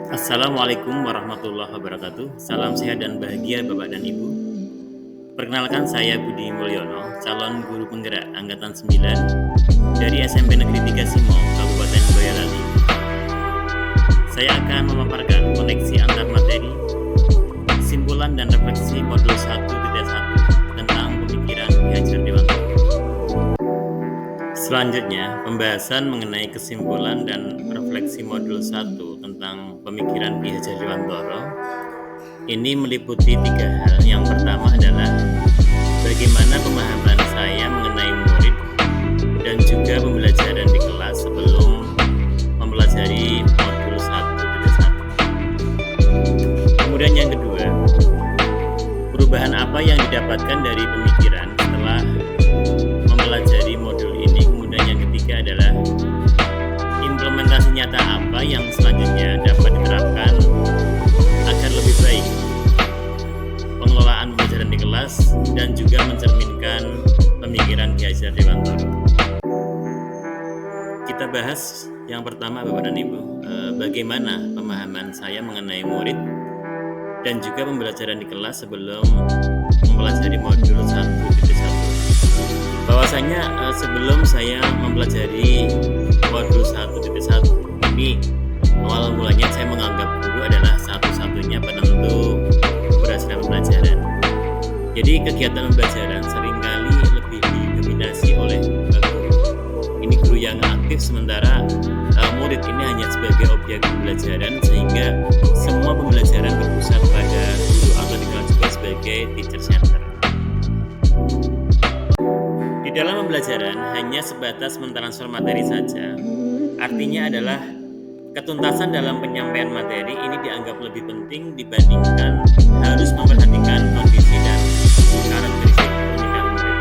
Assalamualaikum warahmatullahi wabarakatuh. Salam sehat dan bahagia Bapak dan Ibu. Perkenalkan saya Budi Mulyono, calon guru penggerak angkatan 9 dari SMP Negeri 3 Simo, Kabupaten Boyolali. Saya akan memaparkan koneksi antar materi, kesimpulan dan refleksi modul 1.1 tentang pemikiran Ki Hajar Dewantara. Selanjutnya, pembahasan mengenai kesimpulan dan refleksi modul 1 tentang pemikiran Ki Hajar Dewantara. Ini meliputi 3 hal. Yang pertama adalah bagaimana pemahaman saya mengenai murid dan juga pembelajaran di kelas sebelum mempelajari modul 1.1. Kemudian yang kedua, perubahan apa yang didapatkan dari pemikiran setelah mempelajari modul ini. Kemudian yang ketiga adalah implementasi nyata apa yang selanjutnya dapat diterapkan agar lebih baik pengelolaan pembelajaran di kelas dan juga mencerminkan pemikiran Ki Hajar Dewantara. Kita bahas yang pertama Bapak dan Ibu, bagaimana pemahaman saya mengenai murid dan juga pembelajaran di kelas sebelum mempelajari modul 1.1. Bahwasanya sebelum saya mempelajari modul 1.1 ini, awal mulanya saya menganggap guru adalah satu-satunya penentu keberhasilan pembelajaran. Jadi kegiatan pembelajaran seringkali lebih didominasi oleh guru. Ini guru yang aktif, sementara murid ini hanya sebagai objek pembelajaran, sehingga semua pembelajaran berpusat pada guru atau dikenal juga sebagai teacher center. Di dalam pembelajaran hanya sebatas mentransfer materi saja. Artinya adalah ketuntasan dalam penyampaian materi ini dianggap lebih penting dibandingkan harus memperhatikan kondisi dan karakteristik pemikiran murid.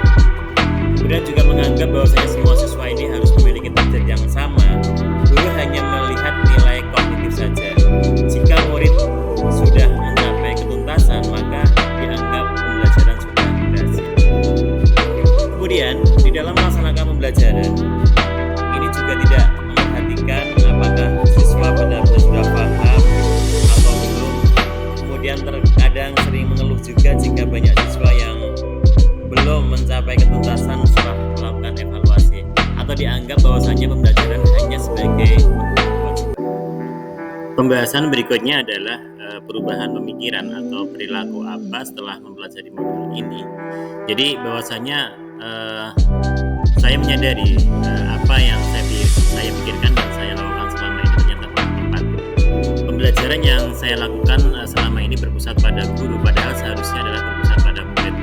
Kemudian juga menganggap bahwasanya semua siswa ini harus memiliki target yang sama. Guru hanya melihat nilai kognitif saja. Jika murid sudah mencapai ketuntasan, maka dianggap pembelajaran sudah berhasil. Kemudian di dalam melaksanakan pembelajaran ini juga tidak memperhatikan apakah siswa benar-benar sudah paham atau belum. Kemudian terkadang sering mengeluh juga jika banyak siswa yang belum mencapai ketuntasan setelah melakukan evaluasi, atau dianggap bahwasanya pembelajaran hanya sebagai pembahasan berikutnya adalah perubahan pemikiran atau perilaku apa setelah mempelajari modul ini. Jadi bahwasanya saya menyadari apa yang saya pikirkan dan saya lakukan selama ini ternyata kurang tepat. Pembelajaran yang saya lakukan selama ini berpusat pada guru, padahal seharusnya adalah berpusat pada murid.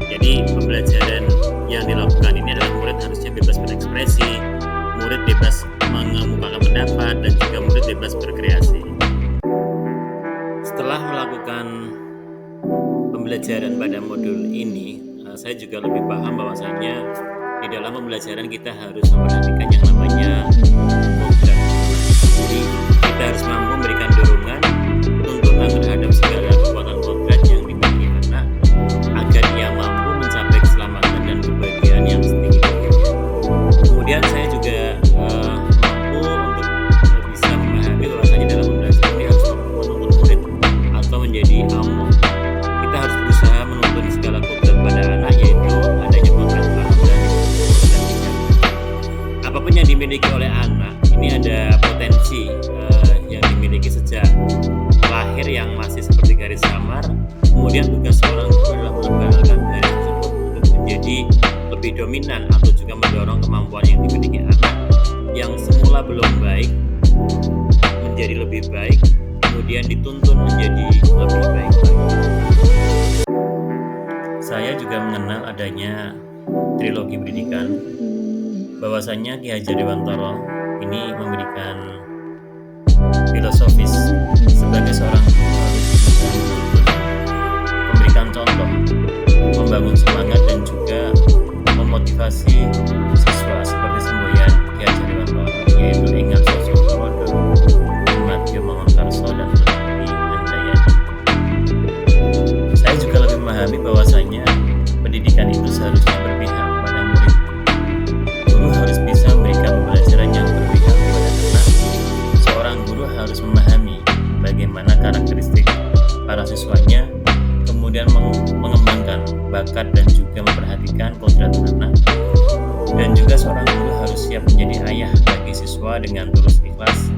Jadi pembelajaran yang dilakukan ini adalah murid harusnya bebas berekspresi, murid bebas mengemukakan pendapat, dan juga murid bebas berkreasi. Setelah melakukan pembelajaran pada modul ini, saya juga lebih paham bahwasanya di dalam pembelajaran kita harus memperhatikan yang namanya kodrat. Jadi kita harus mampu memberikan dorongan, tuntunan terhadap segala kekuatan kodrat yang dimiliki anak agar ia mampu mencapai keselamatan dan kebahagiaan yang setinggi-tingginya. Kemudian saya juga mampu untuk bisa memahami bahwasanya dalam pembelajaran ini harus mampu menuntun murid atau menjadi among. Kita harus berusaha menuntun segala kodrat pada anak, yaitu adanya kodrat paham dan kodrat bicara. Apapun yang dimiliki oleh anak, ini ada potensi yang dimiliki sejak lahir yang masih seperti garis samar. Kemudian tugas seorang guru adalah mengembangkan garis tersebut untuk menjadi lebih dominan atau juga mendorong kemampuan yang dimiliki anak yang semula belum baik menjadi lebih baik, kemudian dituntun menjadi lebih baik lagi. Saya juga mengenal adanya trilogi pendidikan, bahwasanya Ki Hajar Dewantara ini memberikan filosofis sebagai seorang guru harus bisa menuntun, memberikan contoh, membangun semangat, dan juga memotivasi siswa seperti semboyan Ki Hajar Dewantara, yaitu ingat sosok Turodo, Matio Mangunkarso, dan Lutfi Handayani. Saya juga lebih memahami bahwasanya pendidikan itu seharusnya berpihak pada murid. Guru harus bisa memberikan pembelajaran yang berpihak kepada anak. Seorang guru harus memahami bagaimana karakteristik para siswanya, kemudian mengembangkan bakat dan juga memperhatikan kodrat anak. Dan juga seorang guru harus siap menjadi ayah bagi siswa dengan tulus ikhlas,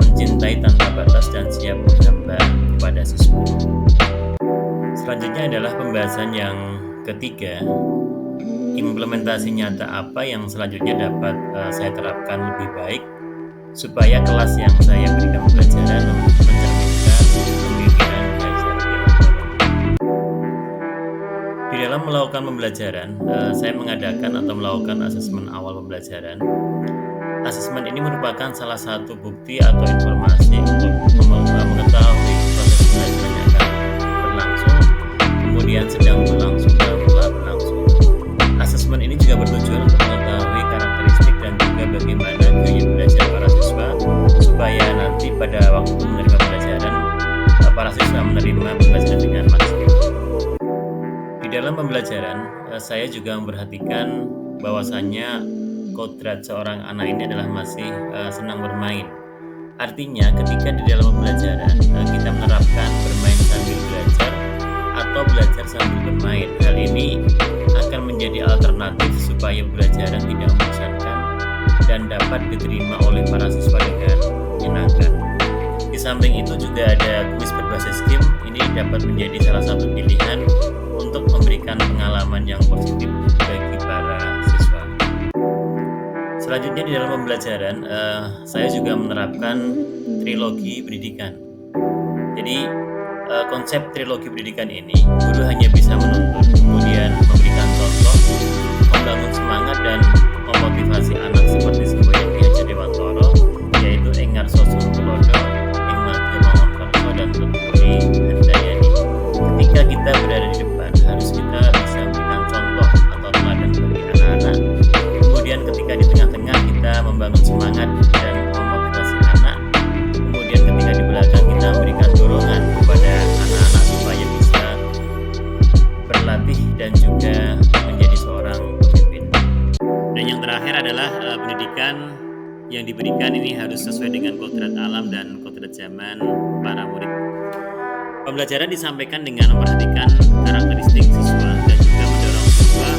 mencintai tanpa batas dan siap menghamba kepada siswa. Selanjutnya adalah pembahasan yang ketiga, implementasi nyata apa yang selanjutnya dapat saya terapkan lebih baik supaya kelas yang saya berikan pembelajaran mencerminkan pemikiran belajar Dewantoro. Di dalam melakukan pembelajaran, saya mengadakan atau melakukan asesmen awal pembelajaran. Asesmen ini merupakan salah satu bukti atau informasi untuk mengetahui proses pembelajaran yang akan berlangsung, kemudian sedang berlangsung dan telah berlangsung. Asesmen ini juga bertujuan untuk mengetahui karakteristik dan juga bagaimana gaya belajar para siswa supaya nanti pada waktu menerima pembelajaran, para siswa menerima pembelajaran dengan maksimal. Di dalam pembelajaran, saya juga memperhatikan bahwasannya kodrat seorang anak ini adalah masih senang bermain. Artinya ketika di dalam pembelajaran kita menerapkan bermain sambil belajar atau belajar sambil bermain, hal ini akan menjadi alternatif supaya pembelajaran tidak membosankan dan dapat diterima oleh para siswa dengan menyenangkan. Di samping itu juga ada kuis berbasis game. Ini dapat menjadi salah satu pilihan untuk memberikan pengalaman yang positif bagi para siswa. Selanjutnya di dalam pembelajaran, saya juga menerapkan trilogi pendidikan. Jadi konsep trilogi pendidikan ini, guru hanya bisa menuntun, kemudian memberikan contoh, membangun semangat dan memotivasi anak seperti semboyan Ki Hajar Dewantoro, yaitu Engar Sosum Tulodo, Ing Madya Mangun Kerso dan Tuturi Handayani. Ketika kita berada di depan, harus kita bisa memberikan contoh atau teladan bagi anak-anak. Kemudian ketika di tengah-tengah kita membangun semangat dan memotivasi anak. Kemudian ketika di belakang kita memberikan dorongan kepada anak-anak supaya bisa berlatih dan juga menjadi seorang pemimpin. Dan yang terakhir adalah pendidikan yang diberikan ini harus sesuai dengan kodrat alam dan kodrat zaman para murid. Pembelajaran disampaikan dengan memperhatikan karakteristik siswa dan juga mendorong siswa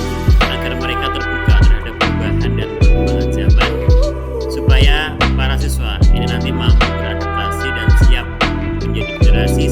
agar mereka terbuka terhadap perubahan dan perkembangan zaman supaya para siswa ini nanti mampu beradaptasi dan siap menjadi generasi